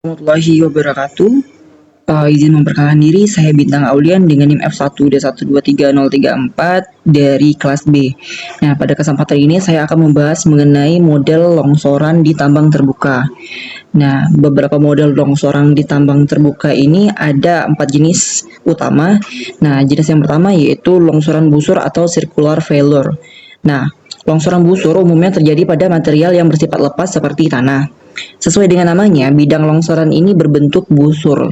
Warahmatullahi wabarakatuh. Izin memperkenalkan diri, saya Bintang Aulian dengan NIM F1D123034 dari kelas B. Nah, pada kesempatan ini saya akan membahas mengenai model longsoran di tambang terbuka. Nah, beberapa model longsoran di tambang terbuka ini ada 4 jenis utama. Nah, jenis yang pertama yaitu longsoran busur atau circular failure. Nah, longsoran busur umumnya terjadi pada material yang bersifat lepas seperti tanah. Sesuai dengan namanya, bidang longsoran ini berbentuk busur,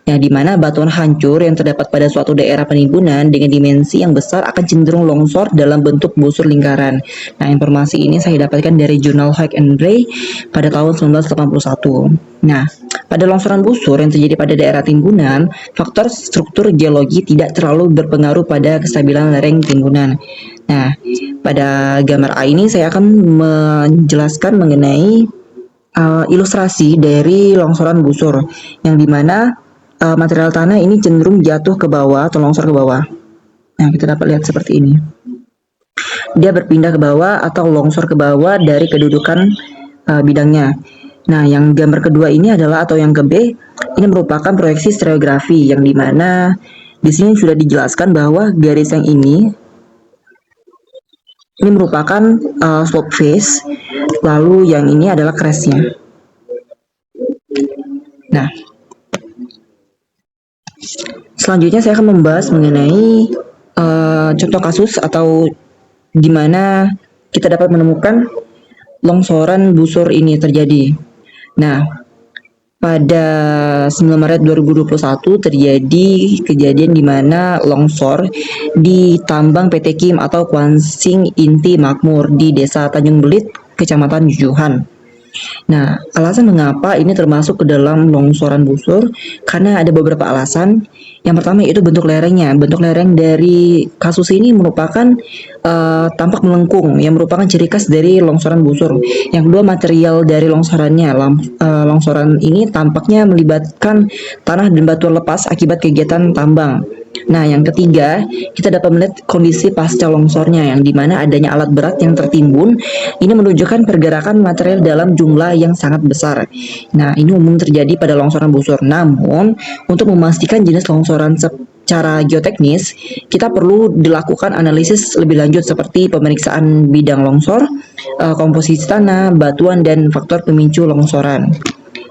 yang dimana batuan hancur yang terdapat pada suatu daerah penimbunan dengan dimensi yang besar akan cenderung longsor dalam bentuk busur lingkaran. Nah, informasi ini saya dapatkan dari jurnal Hike and Ray pada tahun 1981. Nah, pada longsoran busur yang terjadi pada daerah timbunan, faktor struktur geologi tidak terlalu berpengaruh pada kestabilan lereng timbunan. Nah, pada gambar A ini saya akan menjelaskan mengenai ilustrasi dari longsoran busur, yang dimana material tanah ini cenderung jatuh ke bawah atau longsor ke bawah. Nah, kita dapat lihat seperti ini. Dia berpindah ke bawah atau longsor ke bawah dari kedudukan bidangnya. Nah, yang gambar kedua ini adalah atau yang ke B, ini merupakan proyeksi stereografi, yang dimana di sini sudah dijelaskan bahwa garis yang ini merupakan slope face, lalu yang ini adalah crest-nya. Nah, selanjutnya saya akan membahas mengenai contoh kasus atau di mana kita dapat menemukan longsoran busur ini terjadi. Nah, pada 9 Maret 2021 terjadi kejadian di mana longsor di tambang PT Kim atau Kwansing Inti Makmur di Desa Tanjung Belit, Kecamatan Jujuhan. Nah, alasan mengapa ini termasuk ke dalam longsoran busur karena ada beberapa alasan. Yang pertama yaitu bentuk lerengnya. Bentuk lereng dari kasus ini merupakan tampak melengkung, yang merupakan ciri khas dari longsoran busur. Yang kedua, material dari longsorannya. Longsoran ini tampaknya melibatkan tanah dan batuan lepas akibat kegiatan tambang. Nah, yang ketiga, kita dapat melihat kondisi pasca longsornya, yang dimana adanya alat berat yang tertimbun. Ini menunjukkan pergerakan material dalam jumlah yang sangat besar. Nah, ini umum terjadi pada longsoran busur. Namun, untuk memastikan jenis longsoran secara geoteknis, kita perlu dilakukan analisis lebih lanjut seperti pemeriksaan bidang longsor, komposisi tanah, batuan, dan faktor pemicu longsoran.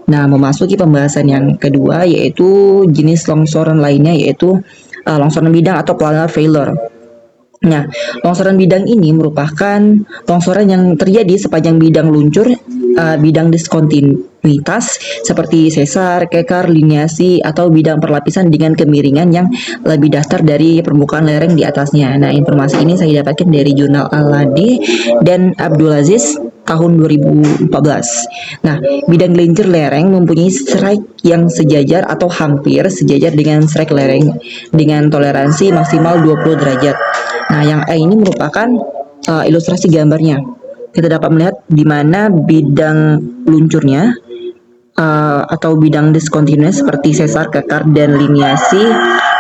Nah, memasuki pembahasan yang kedua yaitu jenis longsoran lainnya yaitu longsoran bidang atau planar failure. Nah, longsoran bidang ini merupakan longsoran yang terjadi sepanjang bidang luncur, bidang diskontinuitas seperti sesar, kekar, liniasi, atau bidang perlapisan dengan kemiringan yang lebih datar dari permukaan lereng di atasnya. Nah, informasi ini saya dapatkan dari jurnal Aladi dan Abdulaziz tahun 2014. Nah, bidang gelincir lereng mempunyai strike yang sejajar atau hampir sejajar dengan strike lereng dengan toleransi maksimal 20 derajat. Nah, yang E ini merupakan ilustrasi gambarnya. Kita dapat melihat di mana bidang luncurnya atau bidang diskontinuous seperti sesar, kekar, dan liniasi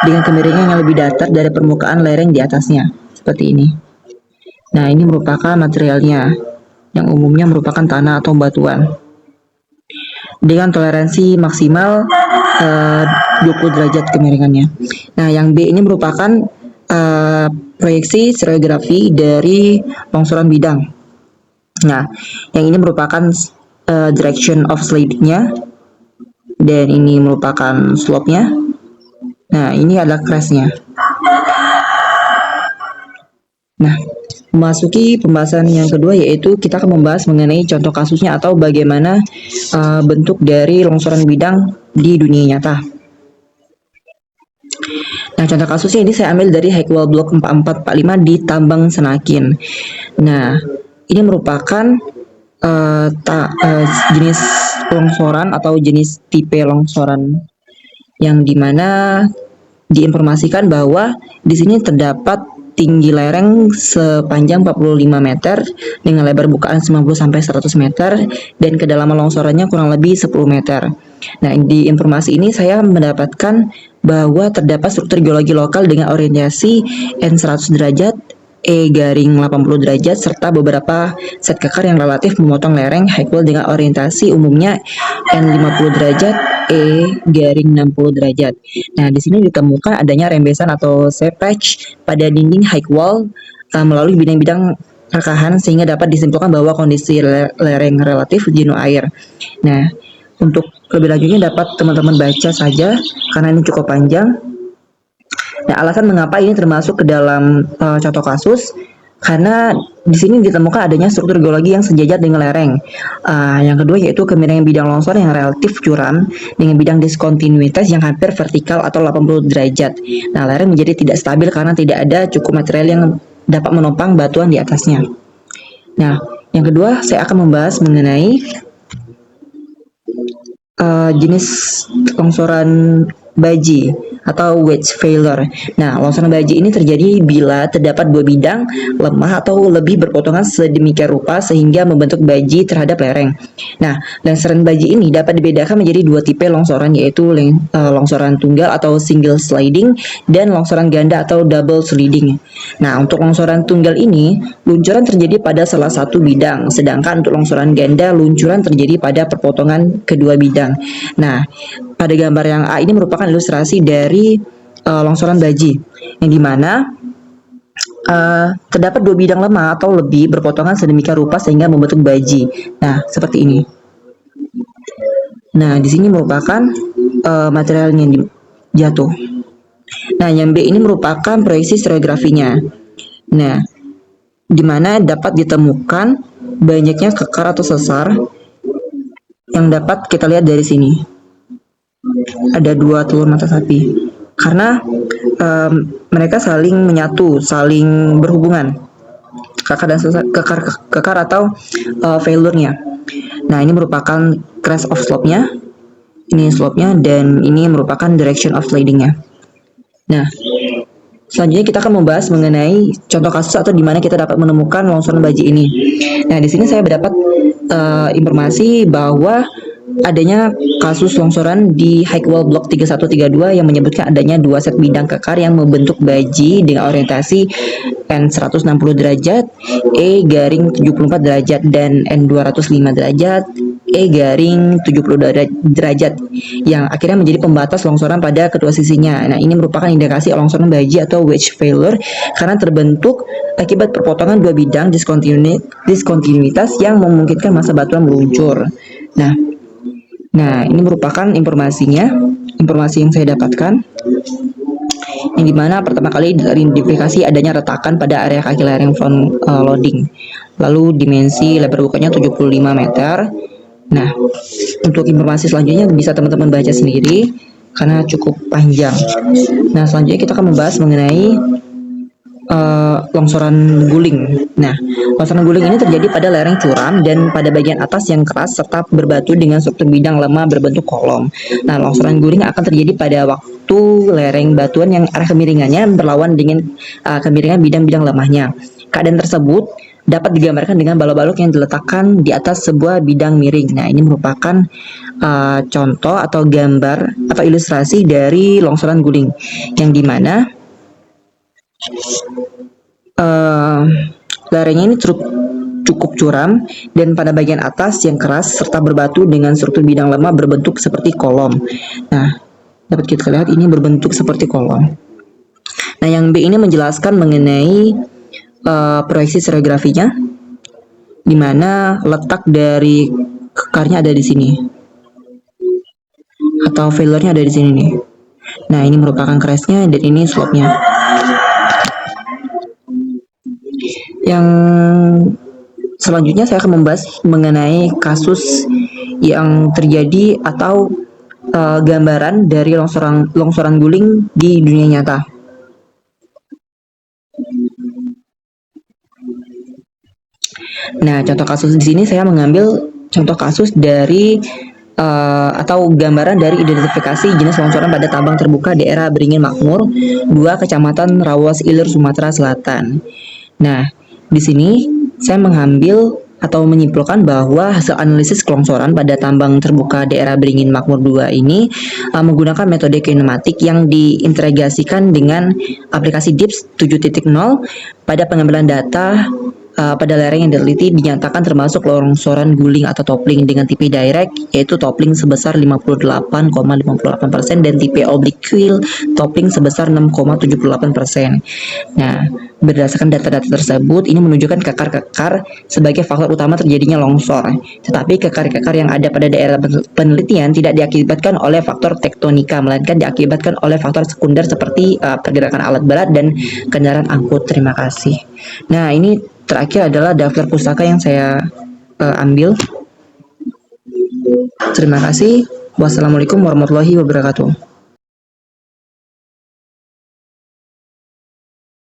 dengan kemiringan yang lebih datar dari permukaan lereng di atasnya. Seperti ini. Nah, ini merupakan materialnya, yang umumnya merupakan tanah atau batuan. Dengan toleransi maksimal 20 derajat kemiringannya. Nah, yang B ini merupakan proyeksi stereografi dari longsoran bidang. Nah, yang ini merupakan direction of slide-nya, dan ini merupakan slope-nya. Nah, ini adalah crest-nya. Nah, memasuki pembahasan yang kedua yaitu kita akan membahas mengenai contoh kasusnya atau bagaimana bentuk dari longsoran bidang di dunia nyata. Nah, contoh kasusnya ini saya ambil dari Hackwell Block 4445 di Tambang Senakin. Nah, ini merupakan jenis longsoran atau jenis tipe longsoran yang dimana diinformasikan bahwa di sini terdapat tinggi lereng sepanjang 45 meter dengan lebar bukaan 90-100 meter dan kedalaman longsorannya kurang lebih 10 meter. Nah, di informasi ini saya mendapatkan bahwa terdapat struktur geologi lokal dengan orientasi N100 derajat E garing 80 derajat serta beberapa set kekar yang relatif memotong lereng high wall dengan orientasi umumnya N 50 derajat, E garing 60 derajat. Nah, di sini ditemukan adanya rembesan atau seepage pada dinding high wall melalui bidang-bidang rekahan sehingga dapat disimpulkan bahwa kondisi lereng relatif jenuh air. Nah, untuk lebih lanjutnya dapat teman-teman baca saja karena ini cukup panjang. Nah, alasan mengapa ini termasuk ke dalam contoh kasus karena di sini ditemukan adanya struktur geologi yang sejajar dengan lereng. Yang kedua yaitu kemiringan bidang longsor yang relatif curam dengan bidang diskontinuitas yang hampir vertikal atau 80 derajat. Nah, lereng menjadi tidak stabil karena tidak ada cukup material yang dapat menopang batuan di atasnya. Nah, yang kedua saya akan membahas mengenai jenis longsoran baji atau wedge failure. Nah, longsoran baji ini terjadi bila terdapat dua bidang lemah atau lebih berpotongan sedemikian rupa sehingga membentuk baji terhadap lereng. Nah, longsoran baji ini dapat dibedakan menjadi dua tipe longsoran yaitu longsoran tunggal atau single sliding dan longsoran ganda atau double sliding. Nah, untuk longsoran tunggal ini luncuran terjadi pada salah satu bidang, sedangkan untuk longsoran ganda luncuran terjadi pada perpotongan kedua bidang. Nah, pada gambar yang A ini merupakan ilustrasi dari longsoran baji, yang dimana terdapat dua bidang lemah atau lebih berpotongan sedemikian rupa sehingga membentuk baji. Nah, seperti ini. Nah, di sini merupakan material yang jatuh. Nah, yang B ini merupakan proyeksi stratigrafinya. Nah, di mana dapat ditemukan banyaknya kekar atau sesar yang dapat kita lihat dari sini. Ada dua telur mata sapi karena mereka saling menyatu, saling berhubungan, kekar dan sesar, kekar atau failure-nya. Nah, ini merupakan crest of slope-nya, ini slope-nya, dan ini merupakan direction of sliding-nya. Nah, selanjutnya kita akan membahas mengenai contoh kasus atau di mana kita dapat menemukan longsoran baji ini. Nah, di sini saya mendapat informasi bahwa adanya kasus longsoran di High Wall Block 3132 yang menyebutkan adanya dua set bidang kekar yang membentuk baji dengan orientasi N 160 derajat, E garing 74 derajat, dan N 205 derajat, E garing 70 derajat yang akhirnya menjadi pembatas longsoran pada kedua sisinya. Nah, ini merupakan indikasi longsoran baji atau wedge failure karena terbentuk akibat perpotongan dua bidang diskontinuitas yang memungkinkan massa batuan meluncur. Nah, ini merupakan informasi yang saya dapatkan, yang dimana pertama kali teridentifikasi adanya retakan pada area kaki lereng front loading. Lalu dimensi lebar bukanya 75 meter. Nah, untuk informasi selanjutnya bisa teman-teman baca sendiri karena cukup panjang. Nah, selanjutnya kita akan membahas mengenai longsoran guling. Nah, longsoran guling ini terjadi pada lereng curam dan pada bagian atas yang keras serta berbatu dengan struktur bidang lemah berbentuk kolom. Nah, longsoran guling akan terjadi pada waktu lereng batuan yang arah kemiringannya berlawan dengan kemiringan bidang-bidang lemahnya. Keadaan tersebut dapat digambarkan dengan balok-balok yang diletakkan di atas sebuah bidang miring. Nah, ini merupakan contoh atau gambar atau ilustrasi dari longsoran guling, yang dimana lerengnya ini cukup curam dan pada bagian atas yang keras serta berbatu dengan struktur bidang lemah berbentuk seperti kolom. Nah, dapat kita lihat ini berbentuk seperti kolom. Nah, yang B ini menjelaskan mengenai proyeksi stratigrafinya, di mana letak dari kekarnya ada di sini atau failure-nya ada di sini nih. Nah, ini merupakan crest-nya dan ini slope-nya. Yang selanjutnya saya akan membahas mengenai kasus yang terjadi atau gambaran dari longsoran guling di dunia nyata. Nah, contoh kasus di sini saya mengambil contoh kasus dari atau gambaran dari identifikasi jenis longsoran pada tambang terbuka daerah Beringin Makmur 2 Kecamatan Rawas Ilir Sumatera Selatan. Nah, di sini saya mengambil atau menyimpulkan bahwa hasil analisis kelongsoran pada tambang terbuka daerah Beringin Makmur 2 ini menggunakan metode kinematik yang diintegrasikan dengan aplikasi DIPS 7.0 pada pengambilan data pada lereng yang diteliti dinyatakan termasuk longsoran guling atau toppling dengan tipe direct, yaitu toppling sebesar 58,58% dan tipe oblique toppling sebesar 6,78%. Nah, berdasarkan data-data tersebut, ini menunjukkan kekar-kekar sebagai faktor utama terjadinya longsor. Tetapi kekar-kekar yang ada pada daerah penelitian tidak diakibatkan oleh faktor tektonika, melainkan diakibatkan oleh faktor sekunder seperti pergerakan alat berat dan kendaraan angkut. Terima kasih. Nah, ini terakhir adalah daftar pustaka yang saya ambil. Terima kasih. Wassalamualaikum warahmatullahi wabarakatuh.